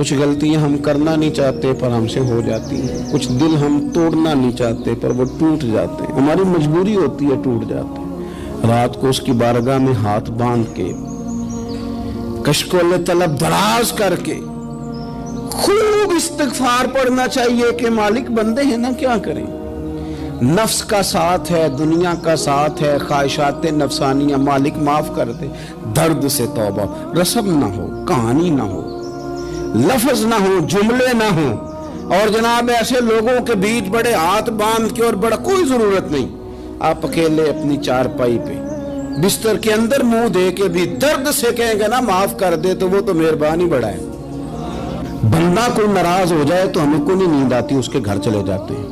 کچھ غلطیاں ہم کرنا نہیں چاہتے پر ہم سے ہو جاتی ہیں، کچھ دل ہم توڑنا نہیں چاہتے پر وہ ٹوٹ جاتے ہیں، ہماری مجبوری ہوتی ہے ٹوٹ جاتے ہیں۔ رات کو اس کی بارگاہ میں ہاتھ باندھ کے کشکول طلب دراز کر کے خوب استغفار پڑھنا چاہیے کہ مالک بندے ہیں نا، کیا کریں، نفس کا ساتھ ہے، دنیا کا ساتھ ہے، خواہشات نفسانیہ، مالک معاف کر دے۔ درد سے توبہ، رسم نہ ہو، کہانی نہ ہو، لفظ نہ ہو، جملے نہ ہو، اور جناب ایسے لوگوں کے بیچ بڑے ہاتھ باندھ کے اور بڑا کوئی ضرورت نہیں، آپ اکیلے اپنی چارپائی پہ بستر کے اندر منہ دے کے بھی درد سے کہیں گے نا معاف کر دے تو وہ تو مہربانی بڑا ہے۔ بندہ کوئی ناراض ہو جائے تو ہمیں کو نہیں نیند آتی، اس کے گھر چلے جاتے ہیں۔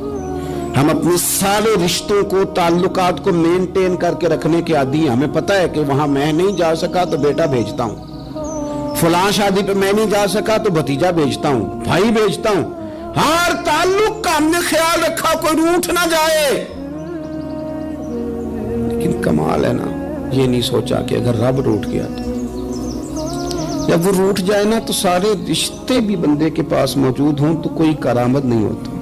ہم اپنے سارے رشتوں کو، تعلقات کو مینٹین کر کے رکھنے کے عادی ہیں، ہمیں پتہ ہے کہ وہاں میں نہیں جا سکا تو بیٹا بھیجتا ہوں، فلاں شادی پہ میں نہیں جا سکا تو بھتیجا بھیجتا ہوں، بھائی بھیجتا ہوں، ہر تعلق کا ہم نے خیال رکھا کوئی روٹھ نہ جائے۔ لیکن کمال ہے نا، یہ نہیں سوچا کہ اگر رب روٹھ گیا تو جب وہ روٹھ جائے نا تو سارے رشتے بھی بندے کے پاس موجود ہوں تو کوئی کرامت نہیں ہوتا،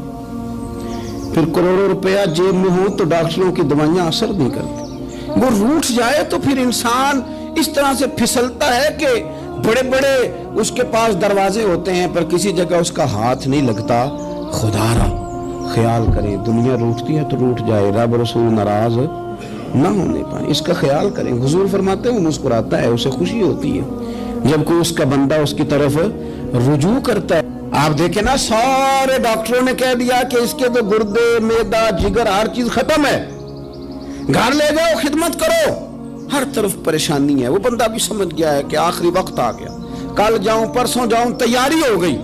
پھر کروڑوں روپیہ جیب میں ہوں تو ڈاکٹروں کی دوائیاں اثر نہیں کرتی۔ وہ روٹھ جائے تو پھر انسان اس طرح سے پھسلتا ہے کہ بڑے بڑے اس کے پاس دروازے ہوتے ہیں پر کسی جگہ اس کا ہاتھ نہیں لگتا۔ خدا را خیال کریں، دنیا روٹتی ہے تو روٹھ جائے، رب رسول ناراض نہ ہونے پائیں، اس کا خیال کریں۔ حضور فرماتے ہیں وہ مسکراتا ہے، اسے خوشی ہوتی ہے جب کوئی اس کا بندہ اس کی طرف رجوع کرتا ہے۔ آپ دیکھیں نا، سارے ڈاکٹروں نے کہہ دیا کہ اس کے تو گردے، معدہ، جگر ہر چیز ختم ہے، گھر لے جاؤ، خدمت کرو، ہر طرف پریشانی ہے۔ وہ بندہ بھی سمجھ گیا ہے کہ آخری وقت آ گیا، کل جاؤں پرسوں جاؤں، تیاری ہو گئی،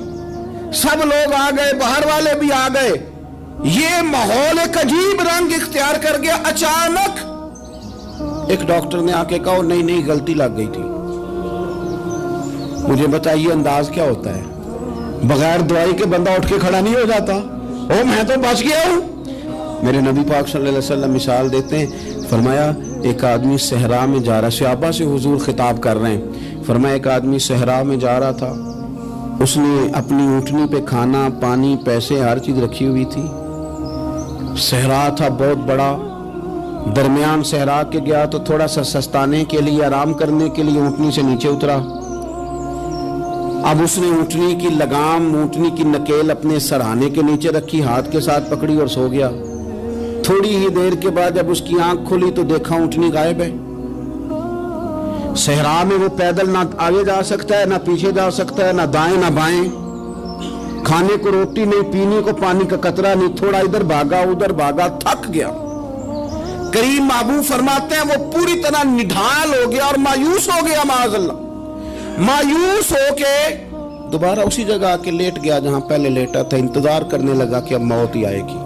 سب لوگ آ گئے، باہر والے بھی آ گئے، یہ ماحول ایک عجیب رنگ اختیار کر گیا۔ اچانک ایک ڈاکٹر نے آ کے کہا نہیں غلطی لگ گئی تھی۔ مجھے بتائیے انداز کیا ہوتا ہے؟ بغیر دوائی کے بندہ اٹھ کے کھڑا نہیں ہو جاتا، او میں تو بچ گیا ہوں۔ میرے نبی پاک صلی اللہ علیہ وسلم مثال دیتے ہیں، فرمایا ایک آدمی صحرا میں جا رہا، صحابہ سے حضور خطاب کر رہے ہیں، فرمایا ایک آدمی صحرا میں جا رہا تھا، اس نے اپنی اونٹنی پہ کھانا، پانی، پیسے، ہر چیز رکھی ہوئی تھی، صحرا تھا بہت بڑا، درمیان صحرا کے گیا تو تھوڑا سا سستانے کے لیے، آرام کرنے کے لیے اونٹنی سے نیچے اترا۔ اب اس نے اونٹنی کی لگام، اونٹنی کی نکیل اپنے سرہانے کے نیچے رکھی، ہاتھ کے ساتھ پکڑی اور سو گیا۔ تھوڑی ہی دیر کے بعد جب اس کی آنکھ کھلی تو دیکھا اونٹنی غائب ہے۔ صحرا میں وہ پیدل نہ آگے جا سکتا ہے، نہ پیچھے جا سکتا ہے، نہ دائیں نہ بائیں، کھانے کو روٹی نہیں، پینے کو پانی کا قطرہ نہیں، تھوڑا ادھر بھاگا ادھر بھاگا، تھک گیا۔ کریم محبوب فرماتے ہیں وہ پوری طرح نڈھال ہو گیا اور مایوس ہو گیا، معاذ اللہ، مایوس ہو کے دوبارہ اسی جگہ آ کے لیٹ گیا جہاں پہلے لیٹا تھا، انتظار کرنے لگا کہ اب موت ہی آئے گی،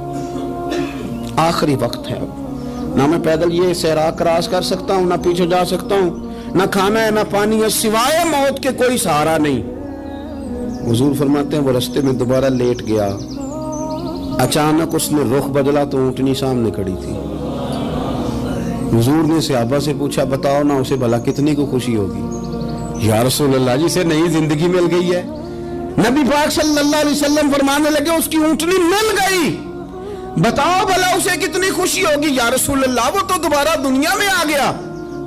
آخری وقت ہے، اب نہ میں پیدل یہ صحرا کراس کر سکتا ہوں، نہ پیچھے جا سکتا ہوں، نہ کھانا ہے نہ پانی ہے، سوائے موت کے کوئی سہارا نہیں۔ حضور فرماتے ہیں وہ رستے میں دوبارہ لیٹ گیا، اچانک اس نے رخ بدلا تو اونٹنی سامنے کھڑی تھی۔ حضور نے صحابہ سے پوچھا بتاؤ نا اسے بھلا کتنی کو خوشی ہوگی؟ یا رسول اللہ جسے نئی زندگی مل گئی ہے۔ نبی پاک صلی اللہ علیہ وسلم فرمانے لگے اس کی اونٹنی مل گئی، بتاؤ بھلا اسے کتنی خوشی ہوگی؟ یا رسول اللہ وہ تو دوبارہ دنیا میں آ گیا۔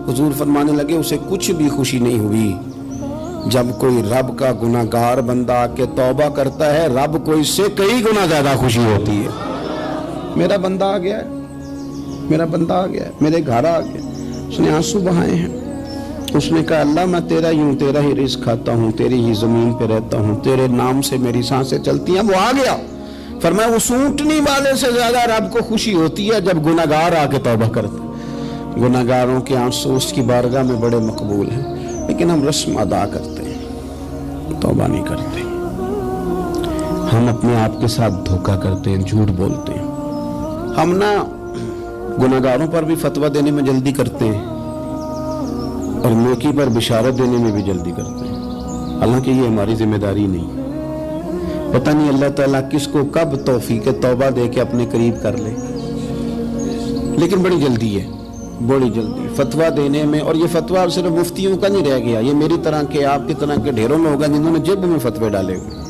حضور فرمانے لگے اسے کچھ بھی خوشی نہیں ہوئی۔ جب کوئی رب کا گناہگار بندہ آ کے توبہ کرتا ہے، رب کو اس سے کئی گنا زیادہ خوشی ہوتی ہے۔ میرا بندہ آ گیا ہے، میرا بندہ آ گیا ہے، میرے گھر آ گیا۔ اس نے آنسو بہائے ہیں، اس نے کہا اللہ میں تیرا ہی ہوں، تیرا ہی رزق کھاتا ہوں، تیری ہی زمین پہ رہتا ہوں، تیرے نام سے میری سانسیں چلتی ہیں۔ وہ آ گیا۔ فرمایا اس اونٹنی والے سے زیادہ رب کو خوشی ہوتی ہے جب گناہگار آ کے توبہ کرتا ہے۔ گناہگاروں کے آنسو اس کی بارگاہ میں بڑے مقبول ہیں، لیکن ہم رسم ادا کرتے ہیں، توبہ نہیں کرتے۔ ہم اپنے آپ کے ساتھ دھوکہ کرتے ہیں، جھوٹ بولتے ہیں۔ ہم نا گناہگاروں پر بھی فتویٰ دینے میں جلدی کرتے ہیں اور نیکی پر بشارت دینے میں بھی جلدی کرتے ہیں، حالانکہ یہ ہماری ذمہ داری نہیں۔ پتہ نہیں اللہ تعالیٰ کس کو کب توفیق توبہ دے کے اپنے قریب کر لے، لیکن بڑی جلدی ہے، بڑی جلدی فتویٰ دینے میں۔ اور یہ فتویٰ صرف مفتیوں کا نہیں رہ گیا، یہ میری طرح کے، آپ کی طرح کے ڈھیروں لوگ ہیں جنہوں نے جیب میں فتوے ڈالے ہوئے۔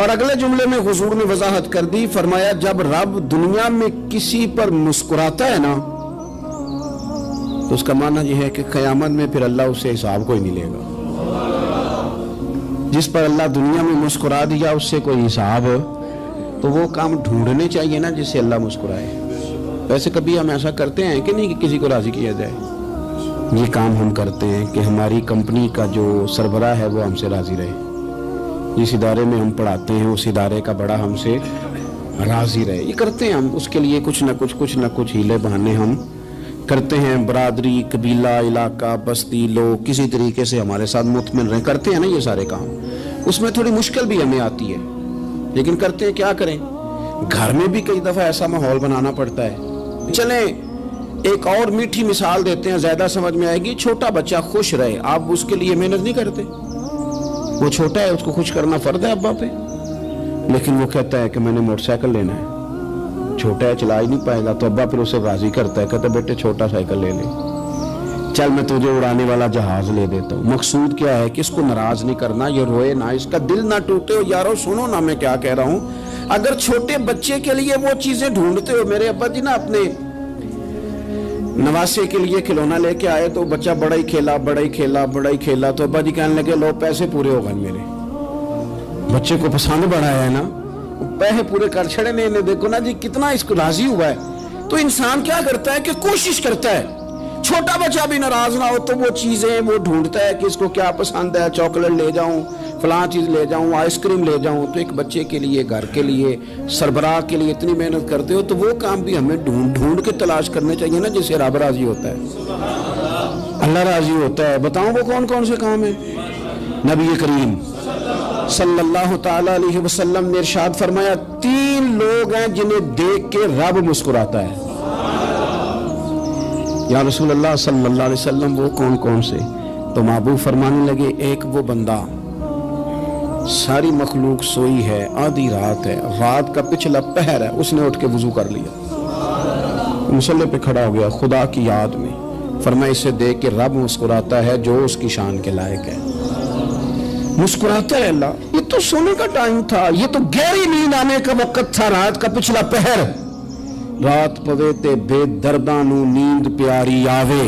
اور اگلے جملے میں حضور نے وضاحت کر دی، فرمایا جب رب دنیا میں کسی پر مسکراتا ہے نا تو اس کا معنی یہ ہے کہ قیامت میں پھر اللہ اسے حساب کوئی نہیں لے گا۔ جس پر اللہ دنیا میں مسکرا دیا اس سے کوئی حساب تو وہ کام ڈھونڈنے چاہیے نا جس سے اللہ مسکرائے۔ ویسے کبھی ہم ایسا کرتے ہیں کہ نہیں کہ کسی کو راضی کیا جائے؟ یہ کام ہم کرتے ہیں کہ ہماری کمپنی کا جو سربراہ ہے وہ ہم سے راضی رہے، جس ادارے میں ہم پڑھاتے ہیں اس ادارے کا بڑا ہم سے راضی رہے۔ یہ کرتے ہیں ہم، اس کے لیے کچھ نہ کچھ ہیلے بہانے ہم کرتے ہیں۔ برادری، قبیلہ، علاقہ، بستی، لوگ کسی طریقے سے ہمارے ساتھ مطمئن رہیں، کرتے ہیں نا یہ سارے کام۔ اس میں تھوڑی مشکل بھی ہمیں آتی ہے لیکن کرتے ہیں، کیا کریں۔ گھر میں بھی کئی دفعہ ایسا ماحول بنانا پڑتا ہے۔ چلیں ایک اور میٹھی مثال دیتے ہیں، زیادہ سمجھ میں آئے گی۔ چھوٹا بچہ خوش رہے، آپ اس کے لیے محنت نہیں کرتے؟ وہ چھوٹا ہے، اس کو خوش کرنا فرض ہے ابا پہ، لیکن وہ کہتا ہے کہ میں نے موٹر سائیکل لینا ہے۔ چھوٹا ہے، چلا ہی نہیں پائے گا، تو ابا پھر اسے راضی کرتا ہے، کہتا ہے بیٹے چھوٹا سائیکل لے لے، چل میں تجھے اڑانے والا جہاز لے دیتا ہوں۔ مقصود کیا ہے کہ اس کو ناراض نہیں کرنا، یہ روئے نہ، اس کا دل نہ ٹوٹے۔ یارو سنو نا میں کیا کہہ رہا ہوں، اگر چھوٹے بچے کے لیے وہ چیزیں ڈھونڈتے ہو، میرے ابا جی نا اپنے نواسے کے لیے کھلونا لے کے آئے تو بچہ بڑا ہی کھیلا تو ابا جی کہنے لگے لو پیسے پورے ہو گئے میرے۔ بچے کو پسند بڑا ہے نا، پیسے پورے کر چھڑے نے، دیکھو نا جی کتنا اس کو راضی ہوا ہے۔ تو انسان کیا کرتا ہے کہ کوشش کرتا ہے، چھوٹا بچہ بھی ناراض نہ ہو تو وہ چیزیں وہ ڈھونڈتا ہے کہ اس کو کیا پسند ہے، چاکلیٹ لے جاؤں، فلاں چیز لے جاؤں، آئس کریم لے جاؤں۔ تو ایک بچے کے لیے، گھر کے لیے، سربراہ کے لیے اتنی محنت کرتے ہو تو وہ کام بھی ہمیں ڈھونڈ کے تلاش کرنے چاہیے نا جس سے رب راضی ہوتا ہے، اللہ راضی ہوتا ہے۔ بتاؤں وہ کون کون سے کام ہیں؟ نبی کریم صلی اللہ تعالی علیہ وسلم نے ارشاد فرمایا 3 لوگ ہیں جنہیں دیکھ کے رب مسکراتا ہے۔ یا رسول اللہ صلی اللہ علیہ وسلم وہ کون کون سے؟ تو محبوب فرمانے لگے ایک وہ بندہ ساری مخلوق سوئی ہے، آدھی رات ہے، رات کا پچھلا پہر ہے، اس نے اٹھ کے وضو کر لیا، مصلی پہ کھڑا ہو گیا خدا کی یاد میں، فرمایا اسے دیکھ کے رب مسکراتا ہے جو اس کی شان کے لائق ہے۔ مسکراتا ہے اللہ۔ یہ تو سونے کا ٹائم تھا، یہ تو گہری نیند آنے کا وقت تھا، رات کا پچھلا پہر۔ رات پوے تے بے درداں نو نیند پیاری آوے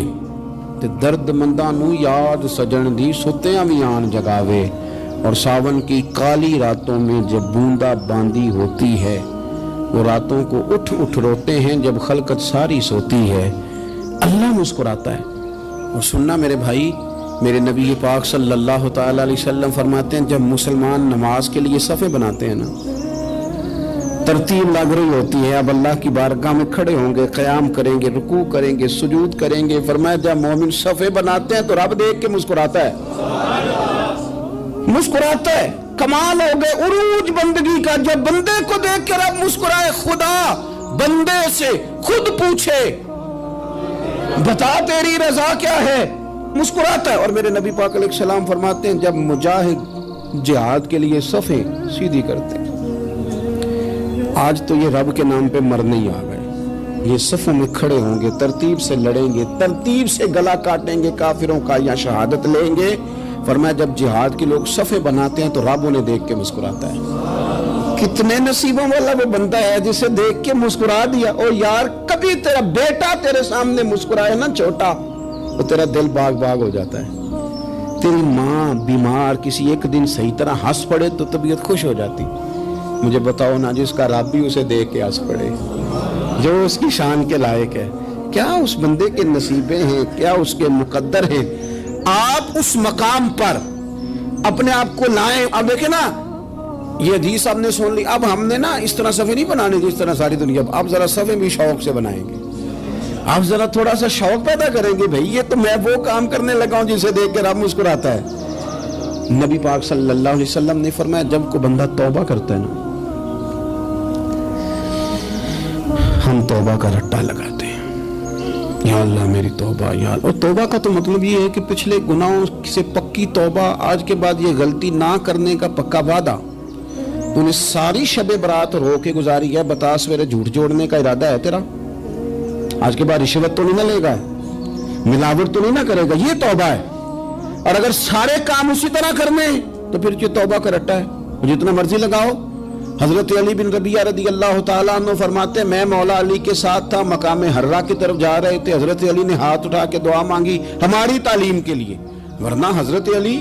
تے درد منداں نو یاد سجن دی ستیاں بھی آن جگاوے۔ اور ساون کی کالی راتوں میں جب بوندا باندی ہوتی ہے، وہ راتوں کو اٹھ روتے ہیں جب خلقت ساری سوتی ہے، اللہ مسکراتا ہے۔ اور سننا میرے بھائی، میرے نبی پاک صلی اللہ تعالی علیہ وسلم فرماتے ہیں جب مسلمان نماز کے لیے صفیں بناتے ہیں نا، ترتیب لگ رہی ہوتی ہے، اب اللہ کی بارگاہ میں کھڑے ہوں گے، قیام کریں گے، رکوع کریں گے، سجود کریں گے، فرمایا جب مومن صفیں بناتے ہیں تو رب دیکھ کے مسکراتا ہے، مسکراتا ہے۔ کمال ہو گئے عروج بندگی کا، جب بندے کو دیکھ کے رب مسکرائے، خدا بندے سے خود پوچھے بتا تیری رضا کیا ہے، مسکراتا ہے۔ اور میرے نبی پاک علیہ السلام فرماتے ہیں جب مجاہد جہاد کے لیے صفیں سیدھی کرتے ہیں، آج تو یہ رب کے نام پہ مرنے ہی آ گئے، یہ صفوں میں کھڑے ہوں گے، ترتیب سے لڑیں گے، ترتیب سے گلا کاٹیں گے کافروں کا یا شہادت لیں گے۔ فرمایا جب جہاد کے لوگ صفیں بناتے ہیں تو رب انہیں دیکھ کے مسکراتا ہے۔ کتنے نصیبوں والا وہ بندہ ہے جسے دیکھ کے مسکرا دیا۔ اور یار کبھی تیرا بیٹا تیرے سامنے مسکرائے نا چھوٹا، تو تیرا دل باغ باغ ہو جاتا ہے۔ تیری ماں بیمار کسی ایک دن صحیح طرح ہنس پڑے تو طبیعت خوش ہو جاتی۔ مجھے بتاؤ نا جس کا رب بھی اسے دیکھ کے ہنس پڑے، جو اس کی شان کے لائق ہے، کیا اس بندے کے نصیبیں ہیں، کیا اس کے مقدر ہیں۔ آپ اس مقام پر اپنے آپ کو لائیں۔ اب دیکھیں نا یہ حدیث آپ نے سن لی، اب ہم نے نا اس طرح صفیں نہیں بنانے جس طرح ساری دنیا، آپ ذرا صفیں بھی شوق سے بنائیں گے، آپ ذرا تھوڑا سا شوق پیدا کریں گے، بھئی یہ تو میں وہ کام کرنے لگا ہوں جسے دیکھ کے رب مسکراتا ہے۔ نبی پاک صلی اللہ علیہ وسلم نے فرمایا جب کوئی بندہ توبہ کرتا ہے نا، ہم توبہ کا رٹا لگاتے ہیں، یا اللہ میری توبہ، یا اللہ۔ اور توبہ کا تو مطلب یہ ہے کہ پچھلے گناہوں سے پکی توبہ، آج کے بعد یہ غلطی نہ کرنے کا پکا وعدہ۔ تو نے ساری شب برات رو کے گزاری ہے، بتا سویرے جھوٹ جوڑنے کا ارادہ ہے تیرا، آج کے بعد رشوت تو نہیں نہ لے گا، ملاوٹ تو نہیں نہ کرے گا، یہ توبہ ہے۔ اور اگر سارے کام اسی طرح کرنے تو پھر یہ توبہ کا رٹا ہے۔ جتنا مرضی لگاؤ. حضرت علی بن ربیعہ رضی اللہ تعالیٰ عنہ فرماتے ہیں میں مولا علی کے ساتھ تھا, مقام حرہ کی طرف جا رہے تھے, حضرت علی نے ہاتھ اٹھا کے دعا مانگی ہماری تعلیم کے لیے, ورنہ حضرت علی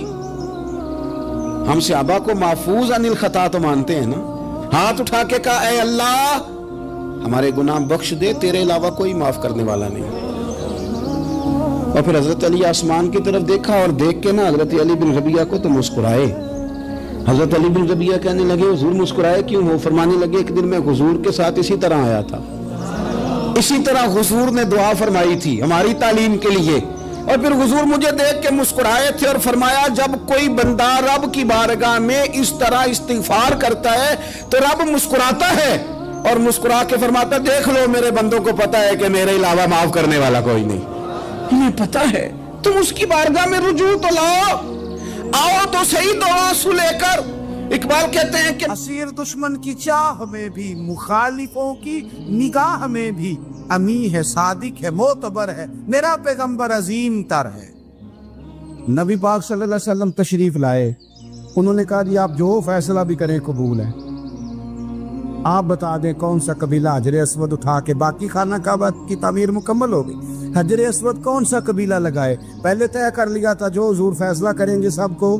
ہم صحابہ کو محفوظ عن الخطا تو مانتے ہیں نا. ہاتھ اٹھا کے کہا اے اللہ ہمارے گناہ بخش دے, تیرے علاوہ کوئی معاف کرنے والا نہیں. اور پھر حضرت علی آسمان کی طرف دیکھا اور دیکھ کے نا حضرت علی بن ربیعہ کو تو مسکرائے. حضرت علی بن ربیعہ کہنے لگے حضور مسکرائے کیوں؟ وہ فرمانے لگے ایک دن میں حضور کے ساتھ اسی طرح آیا تھا, اسی طرح حضور نے دعا فرمائی تھی ہماری تعلیم کے لیے, اور پھر حضور مجھے دیکھ کے مسکرائے تھے اور فرمایا جب کوئی بندہ رب کی بارگاہ میں اس طرح استغفار کرتا ہے تو رب مسکراتا ہے, اور مسکرا کے فرماتا دیکھ لو میرے بندوں کو پتا ہے کہ میرے علاوہ معاف کرنے والا کوئی نہیں. انہیں پتا ہے, تم اس کی بارگاہ میں رجوع تو لاؤ, آؤ تو صحیح دعا سو لے کر. اقبال کہتے ہیں کہ اسیر دشمن کی چاہ میں بھی, مخالفوں کی نگاہ میں بھی, امی ہے صادق ہے معتبر ہے, میرا پیغمبر عظیم تر ہے. نبی پاک صلی اللہ علیہ وسلم تشریف لائے, انہوں نے کہا جی آپ جو فیصلہ بھی کریں قبول ہے, آپ بتا دیں کون سا قبیلہ حجر اسود اٹھا کے, باقی خانہ کعبہ کی تعمیر مکمل ہوگی, حجر اسود کون سا قبیلہ لگائے, پہلے طے کر لیا تھا جو حضور فیصلہ کریں گے سب کو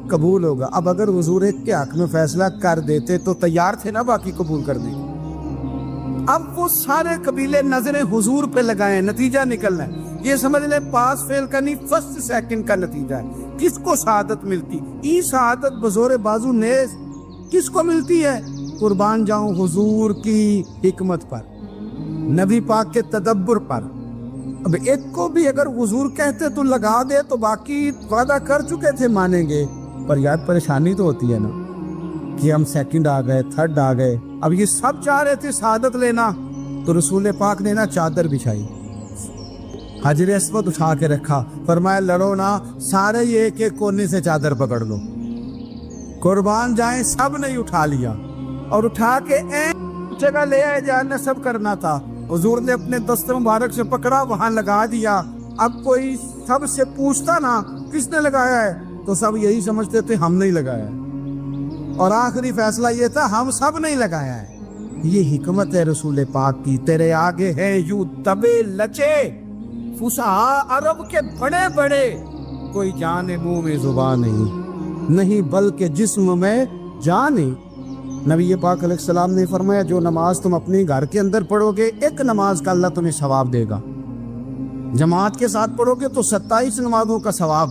قبول ہوگا. اب اگر حضور ایک کے حق میں فیصلہ کر دیتے تو تیار تھے نا باقی قبول کر دیں. اب وہ سارے قبیلے نظریں حضور پہ لگائیں, نتیجہ نکلنا ہے. یہ سمجھ لیں پاس فیل کا نہیں, فرسٹ سیکنڈ کا نتیجہ ہے. کس کو شہادت ملتی؟ ای شہادت بزور بازو نیز کس کو ملتی ہے؟ قربان جاؤں حضور کی حکمت پر, نبی پاک کے تدبر پر. اب ایک کو بھی اگر حضور کہتے تو لگا دے تو باقی وعدہ کر چکے تھے مانیں گے, پر یاد پریشانی تو ہوتی ہے نا کہ ہم سیکنڈ آ گئے, تھرڈ آ گئے. اب یہ سب چاہ رہے تھے شہادت لینا, تو رسول پاک نے نا چادر بچھائی, حجر اسود اٹھا کے رکھا, فرمایا لڑو نا, سارے یہ ایک ایک کونے سے چادر پکڑ لو. قربان جائیں سب نے اٹھا لیا, اور اٹھا کے جگہ لے آئے جہاں نصب کرنا تھا. حضور نے اپنے دست مبارک سے پکڑا, وہاں لگا دیا. اب کوئی سب سے پوچھتا نا کس نے لگایا ہے, تو سب یہی سمجھتے تھے ہم نہیں لگایا ہے, اور آخری فیصلہ یہ تھا ہم سب نہیں لگایا ہے. یہ حکمت ہے رسول پاک کی. تیرے آگے ہے یوں دبے لچے فصحا عرب کے بڑے بڑے, کوئی جان منہ میں زبان نہیں بلکہ جسم میں جان. نبی پاک علیہ السلام نے فرمایا جو نماز تم اپنے گھر کے اندر پڑھو گے ایک نماز کا اللہ تمہیں ثواب دے گا, جماعت کے ساتھ پڑھو گے تو 27 نمازوں کا ثواب.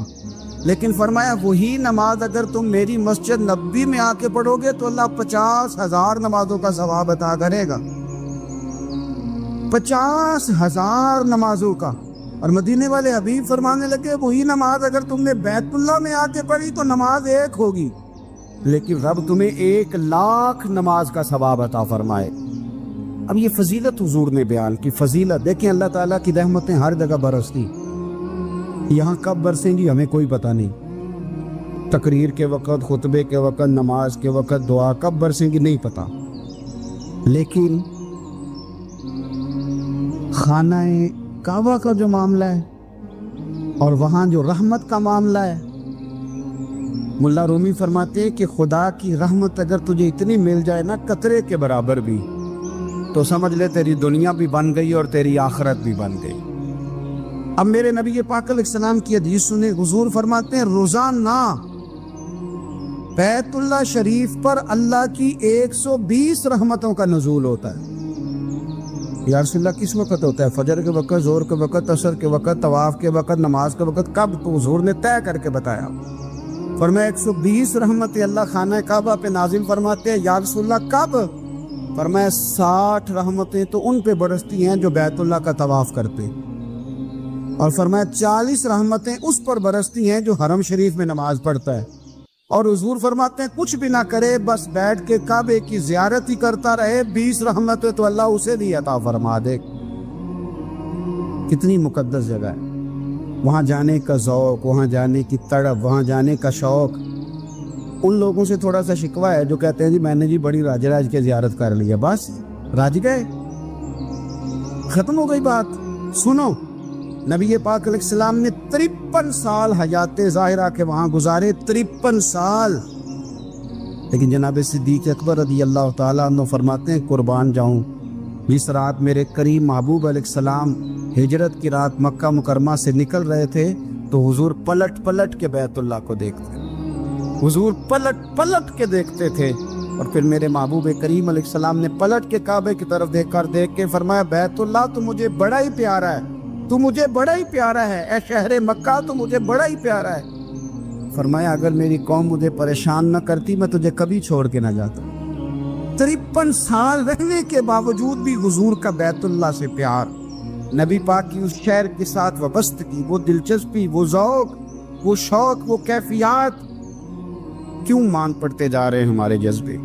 لیکن فرمایا وہی نماز اگر تم میری مسجد نبوی میں آ کے پڑھو گے تو اللہ 50,000 نمازوں کا ثواب عطا کرے گا, 50,000 نمازوں کا. اور مدینے والے حبیب فرمانے لگے وہی نماز اگر تم نے بیت اللہ میں آ کے پڑھی تو نماز ایک ہوگی, لیکن رب تمہیں 1,00,000 نماز کا ثواب عطا فرمائے. اب یہ فضیلت حضور نے بیان کی, فضیلت دیکھیں اللہ تعالیٰ کی رحمتیں ہر جگہ برستی. یہاں کب برسیں گی ہمیں کوئی پتہ نہیں, تقریر کے وقت, خطبے کے وقت, نماز کے وقت, دعا کب برسیں گی نہیں پتہ. لیکن خانہ کعبہ کا جو معاملہ ہے اور وہاں جو رحمت کا معاملہ ہے, ملا رومی فرماتے ہیں کہ خدا کی رحمت اگر تجھے اتنی مل جائے نا قطرے کے برابر بھی, تو سمجھ لے تیری دنیا بھی بن گئی اور تیری آخرت بھی بن گئی. اب میرے نبی پاک علیہ السلام کی حدیث سنیں, حضور فرماتے ہیں روزانہ بیت اللہ شریف پر اللہ کی 120 رحمتوں کا نزول ہوتا ہے. یا رسول اللہ کس وقت ہوتا ہے؟ فجر کے وقت, زور کے وقت, عصر کے وقت, طواف کے وقت, نماز کے وقت. کب؟ تو حضور نے طے کر کے بتایا. فرمایا 120 رحمتیں اللہ خانہ کعبہ پہ نازل فرماتے ہیں. یا رسول اللہ کب؟ فرمایا 60 رحمتیں تو ان پہ برستی ہیں جو بیت اللہ کا طواف کرتے, اور فرمایا 40 رحمتیں اس پر برستی ہیں جو حرم شریف میں نماز پڑھتا ہے. اور حضور فرماتے ہیں کچھ بھی نہ کرے بس بیٹھ کے کعبے کی زیارت ہی کرتا رہے, 20 رحمتیں تو اللہ اسے بھی عطا فرما دے. کتنی مقدس جگہ ہے, وہاں جانے کا ذوق, وہاں جانے کی تڑپ, وہاں جانے کا شوق. ان لوگوں سے تھوڑا سا شکوہ ہے جو کہتے ہیں جی میں نے جی بڑی راج کے زیارت کر لی ہے, بس راج گئے, ختم ہو گئی بات. سنو, نبی پاک علیہ السلام نے 53 سال حیات ظاہرہ کے وہاں گزارے, 53 سال. لیکن جناب صدیق اکبر رضی اللہ تعالیٰ عنہ فرماتے ہیں قربان جاؤں جس رات میرے کریم محبوب علیہ السلام ہجرت کی رات مکہ مکرمہ سے نکل رہے تھے تو حضور پلٹ پلٹ کے بیت اللہ کو دیکھتے، حضور پلٹ پلٹ کے دیکھتے تھے، اور پھر میرے محبوب کریم علیہ السلام نے پلٹ کے کعبے کی طرف دیکھ کے فرمایا بیت اللہ تو مجھے بڑا ہی پیارا ہے، تو مجھے بڑا ہی پیارا ہے، اے شہر مکہ تو مجھے بڑا ہی پیارا ہے۔ فرمایا اگر میری قوم مجھے پریشان نہ کرتی میں تجھے کبھی چھوڑ کے نہ جاتا۔ 53 سال رہنے کے باوجود بھی حضور کا بیت اللہ سے پیار، نبی پاک کی اس شہر کے ساتھ وابستگی، وہ دلچسپی، وہ ذوق، وہ شوق، وہ کیفیات کیوں مان پڑتے جا رہے ہیں ہمارے جذبے؟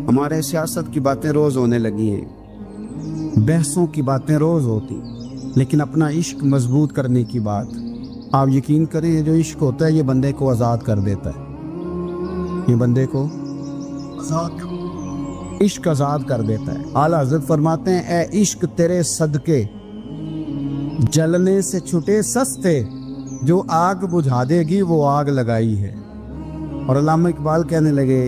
ہمارے سیاست کی باتیں روز ہونے لگی ہیں، بحثوں کی باتیں روز ہوتی، لیکن اپنا عشق مضبوط کرنے کی بات، آپ یقین کریں یہ جو عشق ہوتا ہے یہ بندے کو آزاد کر دیتا ہے، یہ بندے کو عشق آزاد کر دیتا ہے۔ اعلیٰ حضرت فرماتے ہیں اے عشق تیرے صدقے جلنے سے چھٹے سستے، جو آگ بجھا دے گی وہ آگ لگائی ہے۔ اور علامہ اقبال کہنے لگے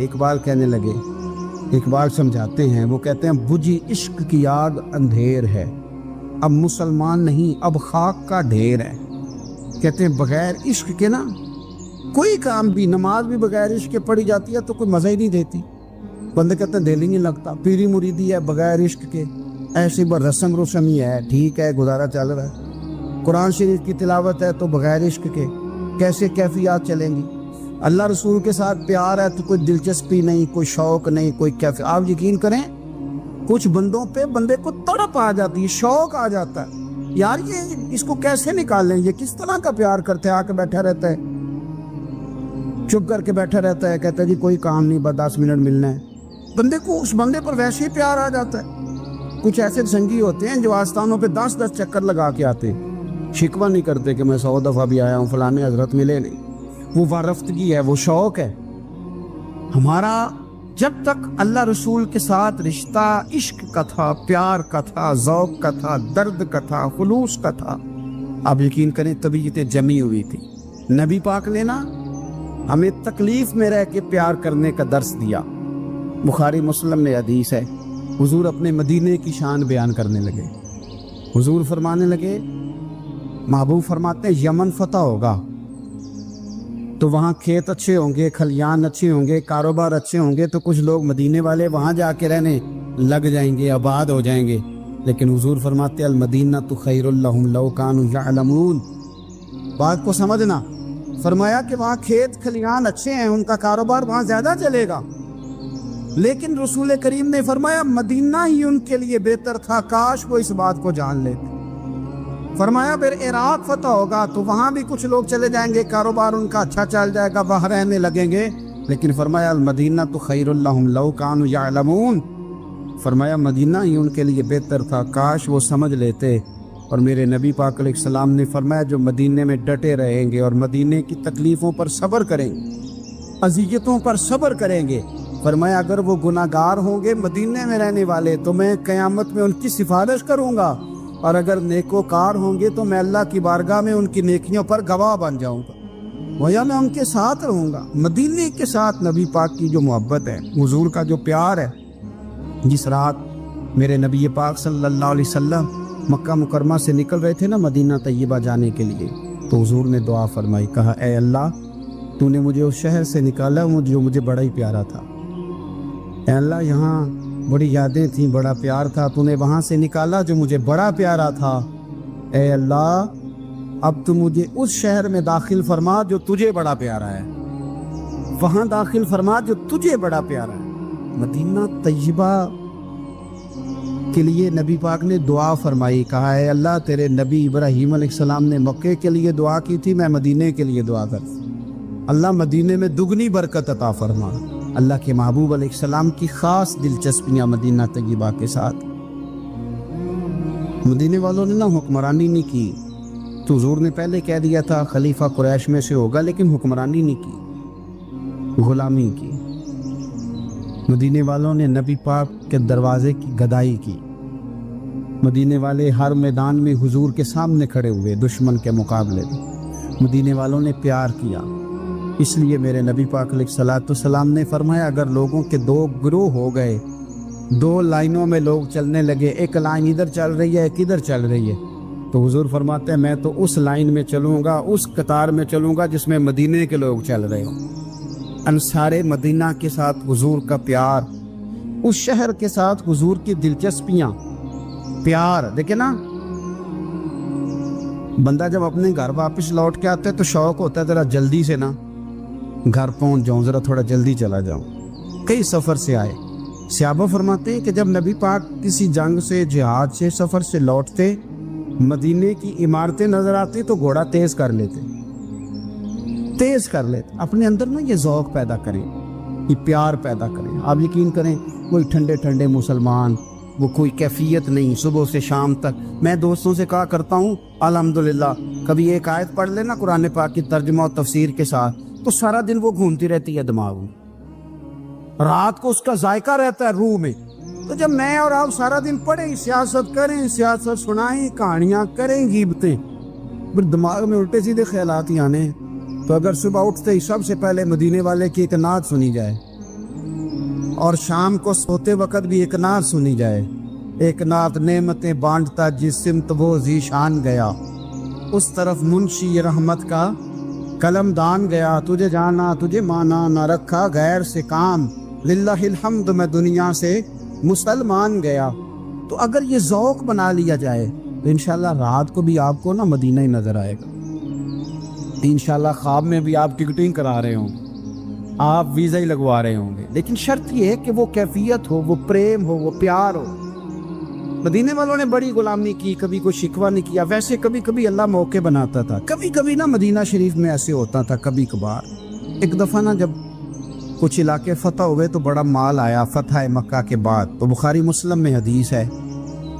اقبال سمجھاتے ہیں، وہ کہتے ہیں بجھی عشق کی آگ اندھیر ہے، اب مسلمان نہیں اب خاک کا ڈھیر ہے۔ کہتے ہیں بغیر عشق کے نا کوئی کام بھی، نماز بھی بغیر عشق کے پڑھی جاتی ہے تو کوئی مزہ ہی نہیں دیتی، بندے کہتے ہیں دل ہی نہیں لگتا، پیری مریدی ہے بغیر عشق کے ایسی رسم ہی ہے، ٹھیک ہے گزارا چل رہا ہے، قرآن شریف کی تلاوت ہے تو بغیر عشق کے کیسے کیفیات چلیں گی؟ اللہ رسول کے ساتھ پیار ہے تو کوئی دلچسپی نہیں، کوئی شوق نہیں، کوئی کیفیت۔ آپ یقین کریں کچھ بندوں پہ بندے کو تڑپ آ جاتی ہے، شوق آ جاتا ہے، یار یہ اس کو کیسے نکالیں، یہ کس طرح کا پیار کرتے ہیں، آ کے بیٹھا رہتا ہے، چپ کر کے بیٹھا رہتا ہے، کہتا ہے جی کوئی کام نہیں بس 10 منٹ ملنا ہے، بندے کو اس بندے پر ویسے ہی پیار آ جاتا ہے۔ کچھ ایسے سنگی ہوتے ہیں جو آستانوں پہ 10 چکر لگا کے آتے ہیں، شکوہ نہیں کرتے کہ میں 100 دفعہ بھی آیا ہوں فلانے حضرت ملے نہیں، وہ وارفتگی ہے، وہ شوق ہے ہمارا۔ جب تک اللہ رسول کے ساتھ رشتہ عشق کا تھا، پیار کا تھا، ذوق کا تھا، درد کا تھا، خلوص کا تھا، آپ یقین کریں طبیعتیں جمی ہوئی تھی۔ نبی پاک نے نا ہمیں تکلیف میں رہ کے پیار کرنے کا درس دیا۔ بخاری مسلم میں حدیث ہے، حضور اپنے مدینے کی شان بیان کرنے لگے، حضور فرمانے لگے، محبوب فرماتے ہیں یمن فتح ہوگا تو وہاں کھیت اچھے ہوں گے، کھلیان اچھے ہوں گے، کاروبار اچھے ہوں گے، تو کچھ لوگ مدینے والے وہاں جا کے رہنے لگ جائیں گے، آباد ہو جائیں گے، لیکن حضور فرماتے المدینہ تو خیر لہم لو کانوا یعلمون۔ بات کو سمجھنا، فرمایا کہ وہاں کھیت کھلیان اچھے ہیں، ان کا کاروبار وہاں زیادہ چلے گا، لیکن رسول کریم نے فرمایا مدینہ ہی ان کے لیے بہتر تھا، کاش وہ اس بات کو جان لیتے۔ فرمایا پھر عراق فتح ہوگا تو وہاں بھی کچھ لوگ چلے جائیں گے، کاروبار ان کا اچھا چل جائے گا، وہاں رہنے لگیں گے، لیکن فرمایا المدینہ تو خیر لہم لو کانوا یعلمون، فرمایا مدینہ ہی ان کے لیے بہتر تھا، کاش وہ سمجھ لیتے۔ اور میرے نبی پاک علیہ السلام نے فرمایا جو مدینے میں ڈٹے رہیں گے اور مدینے کی تکلیفوں پر صبر کریں گے، اذیتوں پر صبر کریں گے، فرمایا اگر وہ گناہ گار ہوں گے مدینے میں رہنے والے تو میں قیامت میں ان کی سفارش کروں گا، اور اگر نیکوکار ہوں گے تو میں اللہ کی بارگاہ میں ان کی نیکیوں پر گواہ بن جاؤں گا، گویا میں ان کے ساتھ رہوں گا۔ مدینے کے ساتھ نبی پاک کی جو محبت ہے، حضور کا جو پیار ہے، جس رات میرے نبی پاک صلی اللہ علیہ وسلم مکہ مکرمہ سے نکل رہے تھے نا مدینہ طیبہ جانے کے لیے، تو حضور نے دعا فرمائی، کہا اے اللہ تو نے مجھے اس شہر سے نکالا جو مجھے بڑا ہی پیارا تھا، اے اللہ یہاں بڑی یادیں تھیں، بڑا پیار تھا، تو نے وہاں سے نکالا جو مجھے بڑا پیارا تھا، اے اللہ اب تو مجھے اس شہر میں داخل فرما جو تجھے بڑا پیارا ہے، وہاں داخل فرما جو تجھے بڑا پیارا ہے۔ مدینہ طیبہ کے لیے نبی پاک نے دعا فرمائی، کہا اے اللہ تیرے نبی ابراہیم علیہ السلام نے مکے کے لیے دعا کی تھی، میں مدینے کے لیے دعا کر، اللہ مدینے میں دگنی برکت عطا فرما۔ اللہ کے محبوب علیہ السلام کی خاص دلچسپیاں مدینہ طیبہ کے ساتھ۔ مدینے والوں نے نہ حکمرانی نہیں کی، تو حضور نے پہلے کہہ دیا تھا خلیفہ قریش میں سے ہوگا، لیکن حکمرانی نہیں کی، غلامی کی۔ مدینے والوں نے نبی پاک کے دروازے کی گدائی کی، مدینے والے ہر میدان میں حضور کے سامنے کھڑے ہوئے دشمن کے مقابلے میں، مدینے والوں نے پیار کیا، اس لیے میرے نبی پاک علیہ الصلوۃ والسلام نے فرمایا اگر لوگوں کے دو گروہ ہو گئے، دو لائنوں میں لوگ چلنے لگے، ایک لائن ادھر چل رہی ہے ایک ادھر چل رہی ہے، تو حضور فرماتے ہیں میں تو اس لائن میں چلوں گا، اس قطار میں چلوں گا جس میں مدینے کے لوگ چل رہے ہوں۔ انصار مدینہ کے ساتھ حضور کا پیار، اس شہر کے ساتھ حضور کی دلچسپیاں، پیار دیکھیں نا، بندہ جب اپنے گھر واپس لوٹ کے آتا ہے تو شوق ہوتا ہے ذرا جلدی سے نا گھر پہنچ جاؤں، ذرا تھوڑا جلدی چلا جاؤں۔ کئی سفر سے آئے، صحابہ فرماتے ہیں کہ جب نبی پاک کسی جنگ سے، جہاد سے، سفر سے لوٹتے، مدینے کی عمارتیں نظر آتی تو گھوڑا تیز کر لیتے، اپنے اندر نا یہ ذوق پیدا کریں، یہ پیار پیدا کریں۔ آپ یقین کریں کوئی ٹھنڈے ٹھنڈے مسلمان، وہ کوئی کیفیت نہیں، صبح سے شام تک میں دوستوں سے کہا کرتا ہوں الحمدللہ کبھی ایک آیت پڑھ لینا قرآن پاک کی ترجمہ و تفسیر کے ساتھ تو سارا دن وہ گھومتی رہتی ہے دماغ میں، رات کو اس کا ذائقہ رہتا ہے روح میں۔ تو جب میں اور آپ سارا دن پڑھیں، سیاست کریں، سیاست سنائیں، کہانیاں کریں، غیبتیں، پھر دماغ میں الٹے سیدھے خیالات ہی آنے ہیں۔ تو اگر صبح اٹھتے ہی سب سے پہلے مدینے والے کی ایک نعت سنی جائے اور شام کو سوتے وقت بھی ایک نعت سنی جائے، ایک نعت نعمتیں بانٹتا جس سمت وہ ذیشان گیا، اس طرف منشی رحمت کا قلم دان گیا، تجھے جانا تجھے مانا نہ رکھا غیر سے کام، للہ الحمد میں دنیا سے مسلمان گیا۔ تو اگر یہ ذوق بنا لیا جائے تو انشاءاللہ رات کو بھی آپ کو نا مدینہ ہی نظر آئے گا، انشاءاللہ خواب میں بھی آپ ٹکٹنگ کرا رہے ہوں گے، آپ ویزا ہی لگوا رہے ہوں گے، لیکن شرط یہ ہے کہ وہ کیفیت ہو، وہ پریم ہو، وہ پیار ہو۔ مدینے والوں نے بڑی غلامی کی، کبھی کوئی شکوہ نہیں کیا، ویسے کبھی کبھی اللہ موقع بناتا تھا، کبھی کبھی نا مدینہ شریف میں ایسے ہوتا تھا کبھی کبھار۔ ایک دفعہ نا جب کچھ علاقے فتح ہوئے تو بڑا مال آیا فتح مکہ کے بعد، تو بخاری مسلم میں حدیث ہے،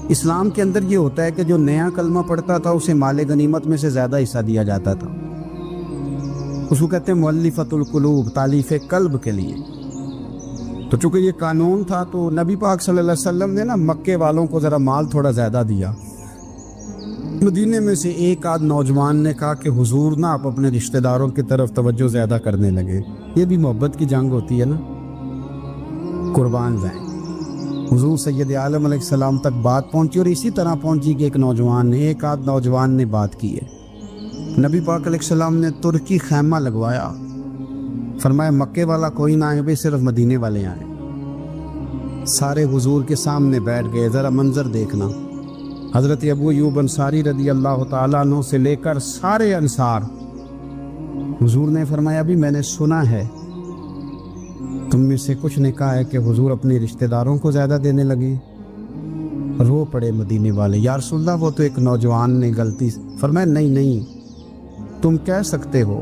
اسلام کے اندر یہ ہوتا ہے کہ جو نیا کلمہ پڑھتا تھا اسے مال غنیمت میں سے زیادہ حصہ دیا جاتا تھا، اس کو کہتے ہیں مؤلفۃ القلوب، تالیف قلب کے لیے۔ تو چونکہ یہ قانون تھا تو نبی پاک صلی اللہ علیہ وسلم نے نا مکے والوں کو ذرا مال تھوڑا زیادہ دیا۔ مدینے میں سے ایک آدھ نوجوان نے کہا کہ حضور نا آپ اپنے رشتہ داروں کی طرف توجہ زیادہ کرنے لگے، یہ بھی محبت کی جنگ ہوتی ہے نا، قربان جائیں۔ حضور سید عالم علیہ السلام تک بات پہنچی اور اسی طرح پہنچی کہ ایک آدھ نوجوان نے بات کی ہے۔ نبی پاک علیہ السلام نے ترکی خیمہ لگوایا، فرمایا مکے والا کوئی نہ آئے، صرف مدینے والے آئے۔ سارے حضور کے سامنے بیٹھ گئے، ذرا منظر دیکھنا، حضرت ابو ایوب انصاری رضی اللہ تعالیٰ عنہ سے لے کر سارے انصار۔ حضور نے فرمایا بھی میں نے سنا ہے تم میں سے کچھ نے کہا ہے کہ حضور اپنے رشتہ داروں کو زیادہ دینے لگے۔ رو پڑے مدینے والے، یا رسول اللہ وہ تو ایک نوجوان نے غلطی۔ فرمایا نہیں تم کہہ سکتے ہو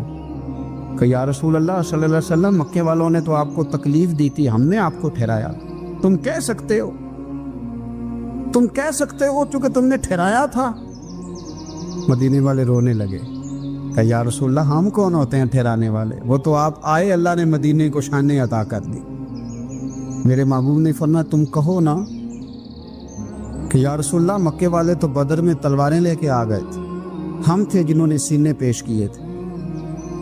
کہ یا رسول اللہ صلی اللہ علیہ وسلم مکے والوں نے تو آپ کو تکلیف دی تھی، ہم نے آپ کو ٹھہرایا، تم کہہ سکتے ہو چونکہ تم نے ٹھہرایا تھا۔ مدینے والے رونے لگے کہ یا رسول اللہ ہم کون ہوتے ہیں ٹھہرانے والے، وہ تو آپ آئے، اللہ نے مدینے کو شانیں عطا کر دی۔ میرے محبوب نے فرمایا تم کہو نا کہ یا رسول اللہ مکے والے تو بدر میں تلواریں لے کے آ گئے تھے، ہم تھے جنہوں نے سینے پیش کیے تھے۔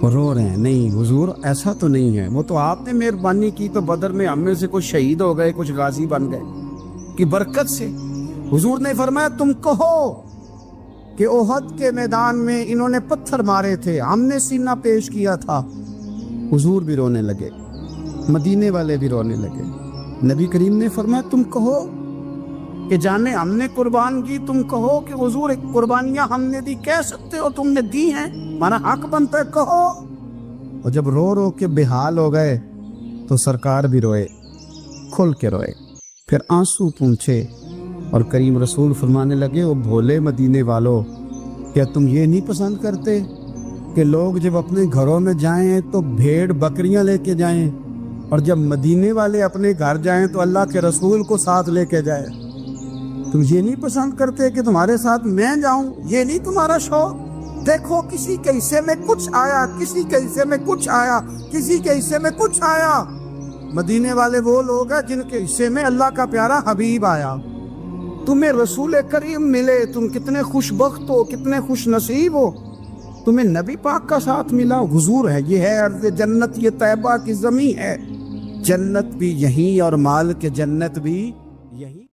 وہ رو رہے ہیں، نہیں حضور ایسا تو نہیں ہے، وہ تو آپ نے مہربانی کی تو بدر میں ہم میں سے کچھ شہید ہو گئے، کچھ غازی بن گئے کی برکت سے۔ حضور نے فرمایا تم کہو کہ احد کے میدان میں انہوں نے پتھر مارے تھے، ہم نے سینہ پیش کیا تھا۔ حضور بھی رونے لگے، مدینے والے بھی رونے لگے۔ نبی کریم نے فرمایا تم کہو کہ جانے ہم نے قربان کی، تم کہو کہ حضور ایک قربانیاں ہم نے دی، کہہ سکتے ہو تم نے دی ہیں، ہمارا حق بنتا ہے کہو۔ اور جب رو رو کے بے حال ہو گئے تو سرکار بھی روئے، کھل کے روئے، پھر آنسو پونچھے اور کریم رسول فرمانے لگے وہ بھولے مدینے والو، کیا تم یہ نہیں پسند کرتے کہ لوگ جب اپنے گھروں میں جائیں تو بھیڑ بکریاں لے کے جائیں، اور جب مدینے والے اپنے گھر جائیں تو اللہ کے رسول کو ساتھ لے کے جائیں؟ تم یہ نہیں پسند کرتے کہ تمہارے ساتھ میں جاؤں؟ یہ نہیں تمہارا شوق؟ دیکھو کسی کے حصے میں کچھ آیا، کسی کے حصے میں کچھ آیا، کسی کے حصے میں کچھ آیا۔ مدینے والے وہ لوگ ہیں جن کے حصے میں اللہ کا پیارا حبیب آیا، تمہیں رسول کریم ملے، تم کتنے خوش بخت ہو، کتنے خوش نصیب ہو تمہیں نبی پاک کا ساتھ ملا، حضور ہے، یہ ہے ارض جنت، یہ طیبہ کی زمین ہے، جنت بھی یہیں اور مال کے جنت بھی یہیں.